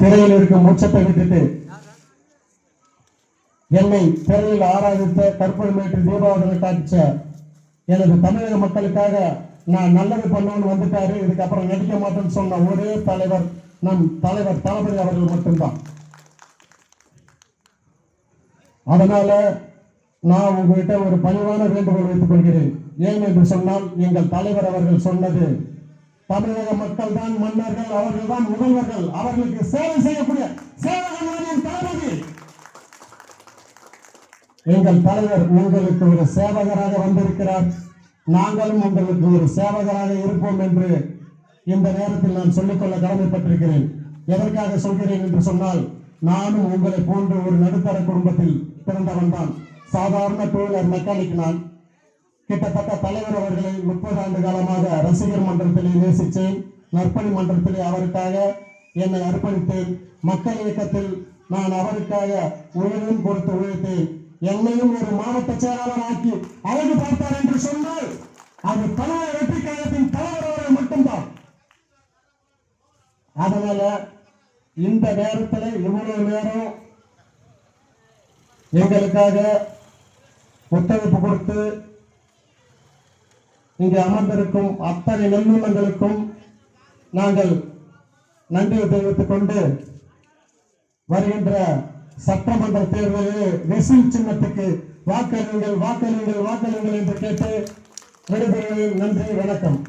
திரையில் இருக்கும் உச்சத்தை விட்டுட்டு என்னை திரையில் ஆராதித்த கற்பழிமேற்று தீபாவளி காட்ச எனது தமிழக மக்களுக்காக நான் நல்லது பண்ணணும்னு வந்துட்டாரு. இதுக்கப்புறம் நடிக்க மாட்டேன்னு சொன்ன ஒரே தலைவர் நம் தலைவர் தளபதி அவர்கள் மட்டும்தான். அதனால நான் உங்ககிட்ட ஒரு பணிவான வேண்டுகோள் வைத்துக் கொள்கிறேன். ஏன் என்று சொன்னால், எங்கள் தலைவர் அவர்கள் சொன்னது, தமிழக மக்கள் தான் மன்னர்கள், அவர்கள் தான் முதல்வர்கள், அவர்களுக்கு சேவை செய்யக்கூடிய சேவகன் தளபதி. எங்கள் தலைவர் உங்களுக்கு ஒரு சேவகராக வந்திருக்கிறார். நாங்களும் உங்களுக்கு ஒரு சேவகராக இருப்போம் என்று இந்த நேரத்தில் நான் சொல்லிக்கொள்ள கடமைப்பட்டிருக்கிறேன். எதற்காக சொல்கிறேன் என்று சொன்னால், நானும் உங்களை போன்ற ஒரு நடுத்தர குடும்பத்தில் பிறந்தவன் தான். சாதாரண டூவீலர் மெக்கானிக் நான். கிட்டத்தட்ட தலைவர் அவர்களை 30 ஆண்டு காலமாக ரசிகர் மன்றத்திலே நேசித்தேன். நற்பணி மன்றத்திலே அவருக்காக என்னை அர்ப்பணித்தேன். மக்கள் இயக்கத்தில் நான் அவருக்காக உயிரும் கொடுத்து உழைத்தேன். என்னையும் ஒரு மாவட்ட செயலாளர் ஆக்கி அழகு பார்த்தார் என்று சொன்னால் அது தமிழக வெற்றி கழகத்தின் தலைவர் அவர்கள் மட்டும்தான். அதனால இந்த நேரத்தில் இவ்வளவு நேரம் எங்களுக்காக ஒத்துழைப்பு கொடுத்து இங்கே அமர்ந்திருக்கும் அத்தனை நல்லுள்ளங்களுக்கும் நாங்கள் நன்றியை தெரிவித்துக் கொண்டு, வருகின்ற சட்டமன்ற தேர்தலில் வெசில் சின்னத்துக்கு வாக்களியுங்கள் வாக்களியுங்கள் வாக்களியுங்கள் என்று கேட்டு விடைபெறுகிறேன். நன்றி, வணக்கம்.